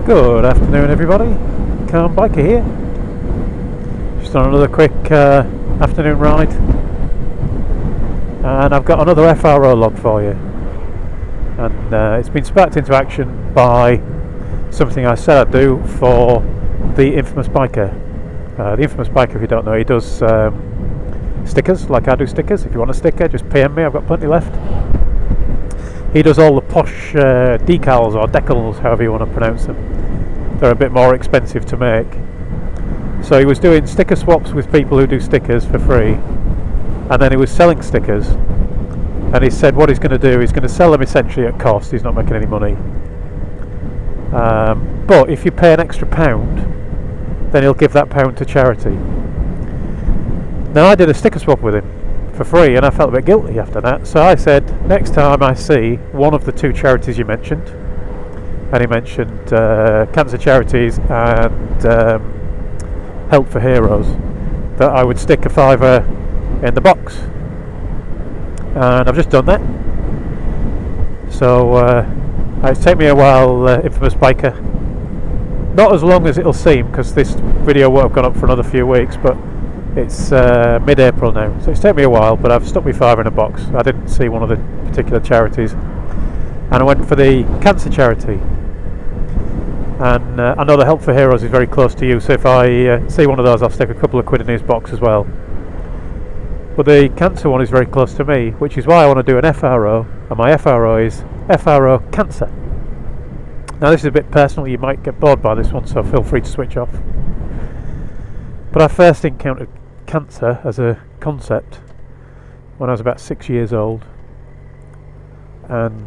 Good afternoon, everybody. Calm Biker here. Just on another quick afternoon ride, and I've got another FRO log for you. And it's been sparked into action by something I said I'd do for the Infamous Biker. The Infamous Biker, if you don't know, he does stickers, like I do stickers. If you want a sticker, just PM me, I've got plenty left. He does all the posh decals or decals, however you want to pronounce them. They're a bit more expensive to make. So he was doing sticker swaps with people who do stickers for free, and then he was selling stickers. And he said what he's going to do, he's going to sell them essentially at cost. He's not making any money. But if you pay an extra £1, then he'll give that £1 to charity. Now I did a sticker swap with him for free, and I felt a bit guilty after that, so I said next time I see one of the two charities you mentioned, and he mentioned cancer charities and Help for Heroes, that I would stick a £5 in the box, and I've just done that. So it's taken me a while, Infamous Biker, not as long as it'll seem, because this video won't have gone up for another few weeks, but it's mid-April now, so it's taken me a while, but I've stuck my £5 in a box. I didn't see one of the particular charities, and I went for the cancer charity. And I know the Help for Heroes is very close to you, so if I see one of those, I'll stick a couple of quid in his box as well. But the cancer one is very close to me, which is why I want to do an FRO, and my FRO is FRO Cancer. Now this is a bit personal, you might get bored by this one, so feel free to switch off. But I first encountered cancer as a concept when I was about 6 years old, and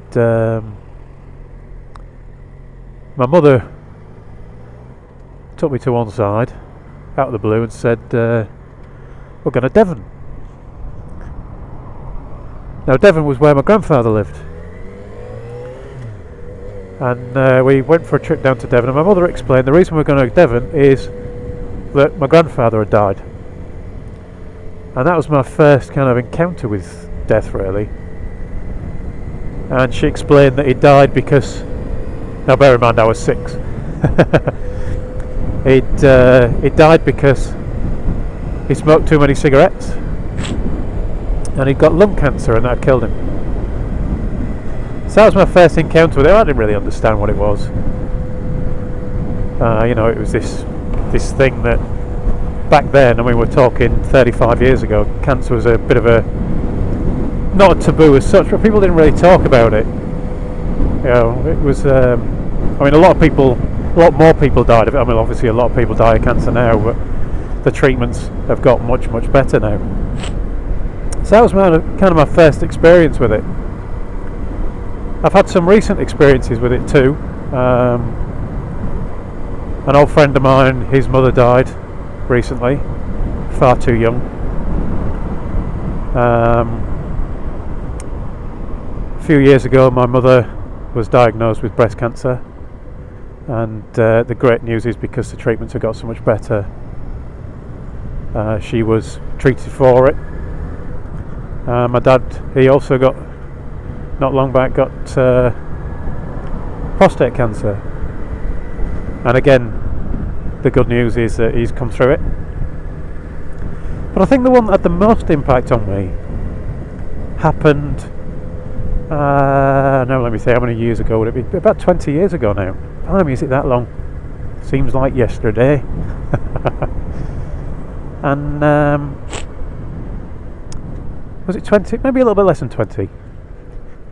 my mother took me to one side out of the blue and said, we're going to Devon. Now Devon was where my grandfather lived, and we went for a trip down to Devon, and my mother explained the reason we're going to Devon is that my grandfather had died. And that was my first kind of encounter with death, really. And she explained that he died because, now bear in mind I was 6, he died because he smoked too many cigarettes and he got lung cancer, and that killed him. So that was my first encounter with it. I didn't really understand what it was. You know, it was this thing that back then, I mean we're talking 35 years ago, cancer was a bit of a, not a taboo as such, but people didn't really talk about it. You know, it was, I mean a lot more people died of it. I mean obviously a lot of people die of cancer now, but the treatments have got much better now. So that was kind of my first experience with it. I've had some recent experiences with it too. An old friend of mine, his mother died recently, far too young. A few years ago my mother was diagnosed with breast cancer, and the great news is because the treatments have got so much better, she was treated for it. My dad, he also got, not long back, got prostate cancer, and again the good news is that he's come through it. But I think the one that had the most impact on me happened, now let me say, how many years ago would it be? About 20 years ago now. Blimey, is it that long? Seems like yesterday. And was it 20? Maybe a little bit less than 20.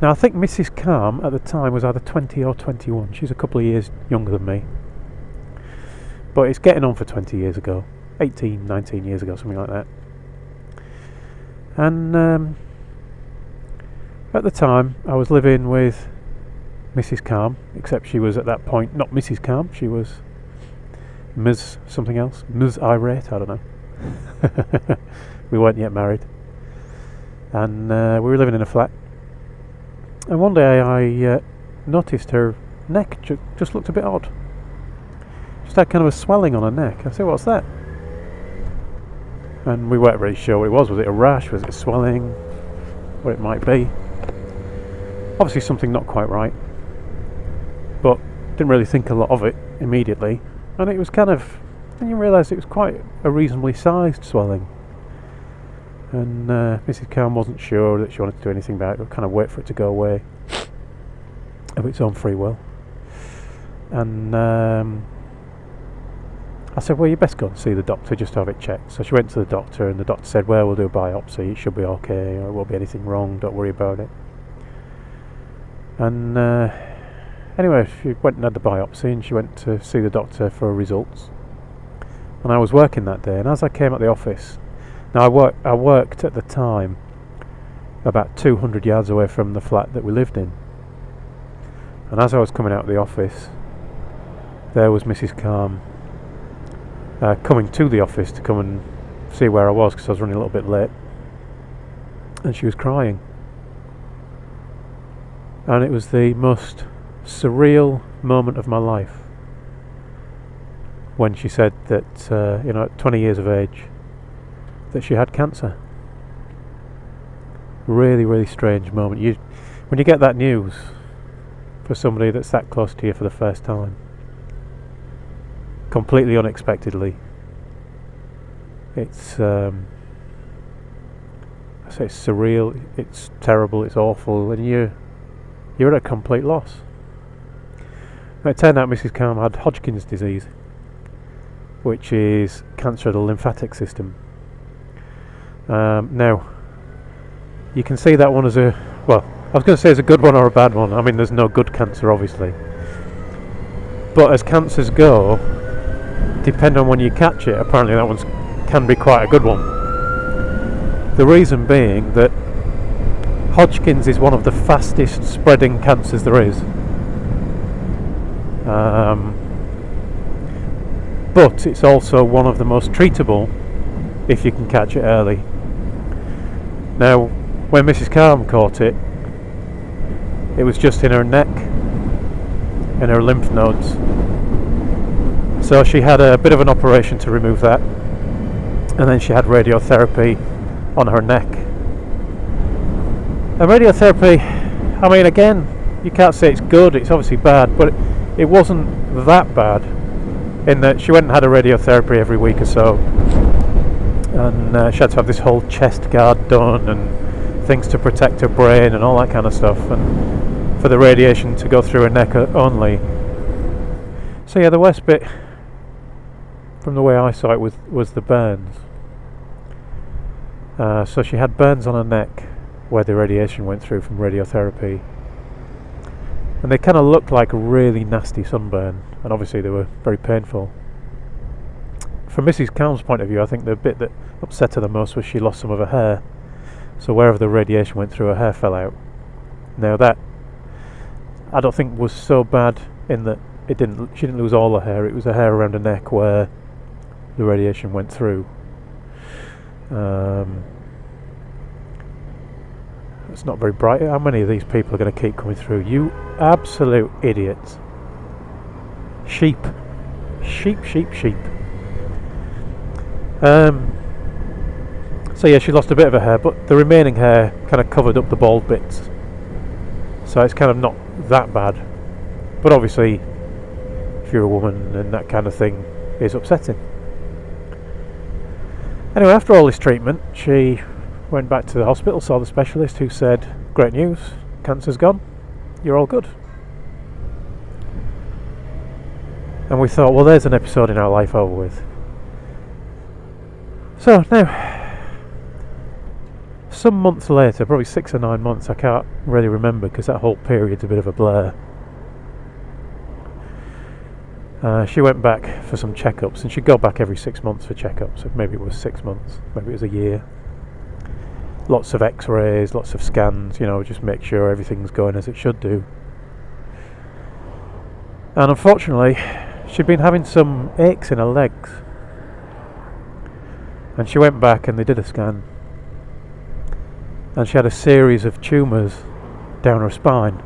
Now I think Mrs. Calm at the time was either 20 or 21. She's a couple of years younger than me. But it's getting on for 20 years ago, 18, 19 years ago, something like that. And at the time I was living with Mrs. Calm, except she was at that point not Mrs. Calm, she was Ms. something else, Ms. Irate, I don't know. We weren't yet married, and we were living in a flat, and one day I noticed her neck just looked a bit odd. Just had kind of a swelling on her neck. I said, what's that? And we weren't really sure what it was. Was it a rash? Was it swelling? What it might be. Obviously something not quite right. But didn't really think a lot of it immediately, and it was kind of, then you realised it was quite a reasonably sized swelling. And Mrs. Calm wasn't sure that she wanted to do anything about it, but kind of wait for it to go away of its own free will. And I said, well, you best go and see the doctor just to have it checked. So she went to the doctor, and the doctor said, well, we'll do a biopsy, it should be okay, or it won't be anything wrong, don't worry about it. And anyway, she went and had the biopsy, and she went to see the doctor for results. And I was working that day, and as I came at the office, now I worked at the time about 200 yards away from the flat that we lived in. And as I was coming out of the office, there was Mrs. Calm coming to the office to come and see where I was, because I was running a little bit late. And she was crying. And it was the most surreal moment of my life when she said that, at 20 years of age, that she had cancer. Really, really strange moment. When you get that news for somebody that's that close to you for the first time, completely unexpectedly, it's I say it's surreal, it's terrible, it's awful, and you're at a complete loss. And it turned out Mrs. Calm had Hodgkin's disease, which is cancer of the lymphatic system. Now, you can see that one as I was going to say as a good one or a bad one. I mean, there's no good cancer, obviously. But as cancers go, depending on when you catch it, apparently that one can be quite a good one. The reason being that Hodgkin's is one of the fastest spreading cancers there is. But it's also one of the most treatable if you can catch it early. Now, when Mrs. Calm caught it, it was just in her neck, in her lymph nodes. So she had a bit of an operation to remove that, and then she had radiotherapy on her neck. And radiotherapy, I mean, again, you can't say it's good, it's obviously bad, but it wasn't that bad, in that she went and had a radiotherapy every week or so, and she had to have this whole chest guard done and things to protect her brain and all that kind of stuff, and for the radiation to go through her neck only. So yeah, the worst bit from the way I saw it was the burns. So she had burns on her neck where the radiation went through from radiotherapy, and they kind of looked like a really nasty sunburn, and obviously they were very painful. From Mrs. Calm's point of view, I think the bit that upset her the most was she lost some of her hair. So wherever the radiation went through, her hair fell out. Now that, I don't think was so bad in that she didn't lose all her hair. It was the hair around her neck where the radiation went through. It's not very bright. How many of these people are going to keep coming through? You absolute idiots. Sheep. Sheep. So yeah, she lost a bit of her hair, but the remaining hair kind of covered up the bald bits. So it's kind of not that bad. But obviously, if you're a woman, then that kind of thing is upsetting. Anyway, after all this treatment, she went back to the hospital, saw the specialist, who said, great news, cancer's gone, you're all good. And we thought, well, there's an episode in our life over with. So now, some months later, probably 6 or 9 months, I can't really remember because that whole period's a bit of a blur. She went back for some checkups, and she'd go back every 6 months for checkups. So maybe it was 6 months, maybe it was a year. Lots of x-rays, lots of scans, just make sure everything's going as it should do. And unfortunately, she'd been having some aches in her legs. And she went back and they did a scan. And she had a series of tumours down her spine.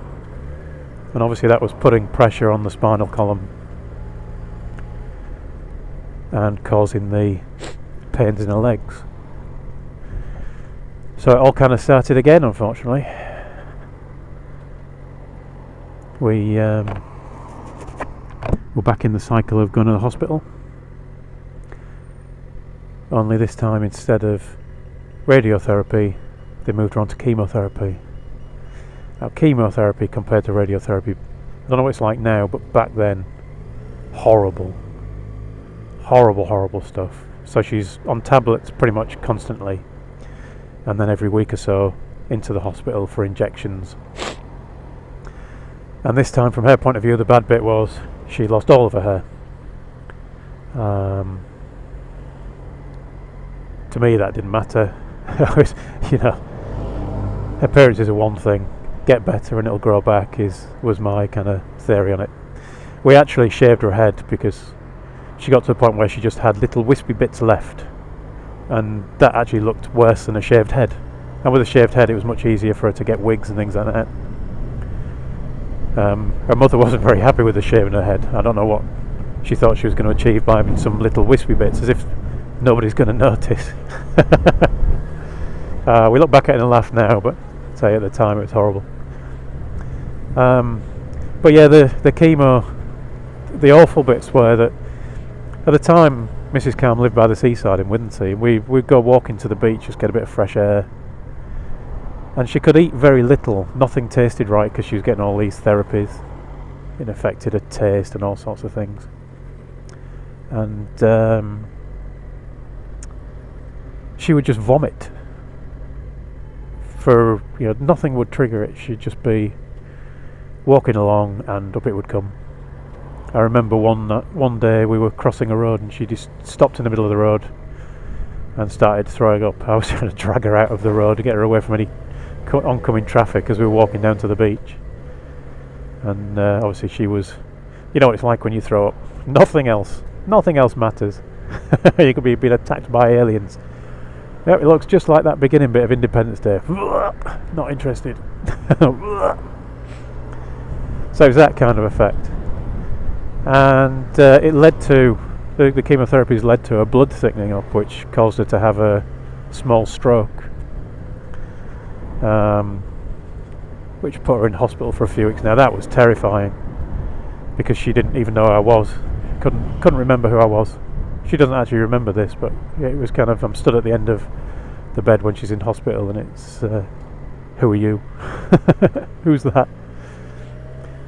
And obviously that was putting pressure on the spinal column and causing the pains in her legs. So it all kind of started again, unfortunately. We we're back in the cycle of going to the hospital. Only this time, instead of radiotherapy, they moved her on to chemotherapy. Now, chemotherapy compared to radiotherapy, I don't know what it's like now, but back then, horrible stuff. So she's on tablets pretty much constantly, and then every week or so into the hospital for injections. And this time, from her point of view, the bad bit was she lost all of her hair. To me, that didn't matter. You know, appearances are one thing, get better and it'll grow back was my kind of theory on it. We actually shaved her head because she got to the point where she just had little wispy bits left, and that actually looked worse than a shaved head. And with a shaved head, it was much easier for her to get wigs and things like that. Her mother wasn't very happy with the shaving her head. I don't know what she thought she was going to achieve by having some little wispy bits, as if nobody's going to notice. We look back at it and laugh now, but I'd say at the time it was horrible. But yeah, the chemo, the awful bits were that at the time Mrs. Calm lived by the seaside in Withensea, and we'd go walking to the beach, just get a bit of fresh air, and she could eat very little. Nothing tasted right because she was getting all these therapies. It affected her taste and all sorts of things. And she would just vomit. For, you know, nothing would trigger it. She'd just be walking along and up it would come. I remember one day we were crossing a road and she just stopped in the middle of the road and started throwing up. I was trying to drag her out of the road to get her away from any oncoming traffic as we were walking down to the beach. And obviously she was, you know what it's like when you throw up. Nothing else matters. You could be being attacked by aliens. Yep, it looks just like that beginning bit of Independence Day. Not interested. So it was that kind of effect. And it led to, the chemotherapies led to a blood thickening up, which caused her to have a small stroke. Which put her in hospital for a few weeks. Now that was terrifying, because she didn't even know who I was. Couldn't remember who I was. She doesn't actually remember this, but yeah, it was kind of, I'm stood at the end of the bed when she's in hospital, and it's, who are you? Who's that?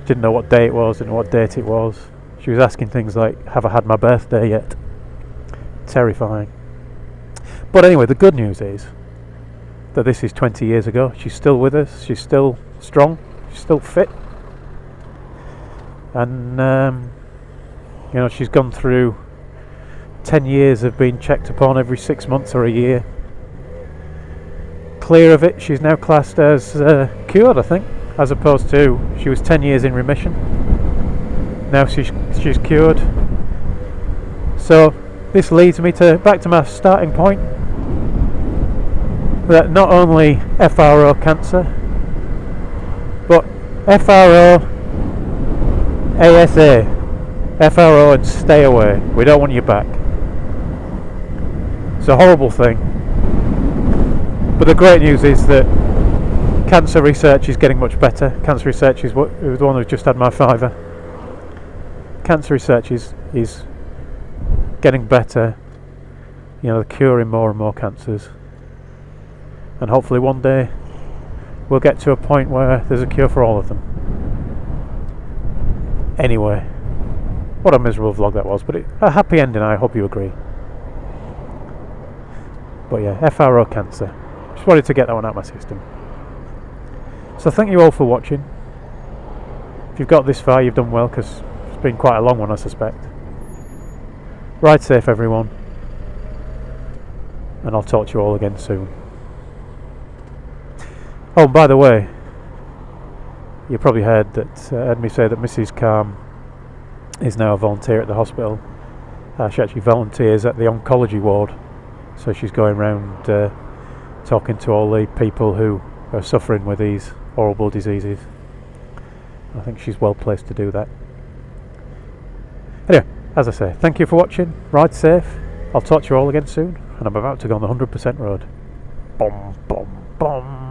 Didn't know what day it was, didn't know what date it was. She was asking things like, have I had my birthday yet? Terrifying. But anyway, the good news is that this is 20 years ago. She's still with us, she's still strong, she's still fit. And, you know, she's gone through 10 years of being checked upon every 6 months or a year. Clear of it, she's now classed as cured, I think, as opposed to she was 10 years in remission. Now she's cured. So this leads me back to my starting point, that not only FRO cancer, but FRO, ASA, FRO and stay away. We don't want you back. It's a horrible thing. But the great news is that cancer research is getting much better. Cancer research is the one who just had my fiver. Cancer research is getting better. You know, they're curing more and more cancers. And hopefully one day we'll get to a point where there's a cure for all of them. Anyway, what a miserable vlog that was, but a happy ending, I hope you agree. But yeah, FRO cancer. Just wanted to get that one out of my system. So thank you all for watching. If you've got this far, you've done well, because it's been quite a long one, I suspect. Ride safe, everyone. And I'll talk to you all again soon. Oh, by the way, you probably heard me say that Mrs. Calm is now a volunteer at the hospital. She actually volunteers at the oncology ward, so she's going around talking to all the people who are suffering with these horrible diseases. I think she's well placed to do that. Anyway, as I say, thank you for watching. Ride safe. I'll talk to you all again soon, and I'm about to go on the 100% road. Boom, boom, boom.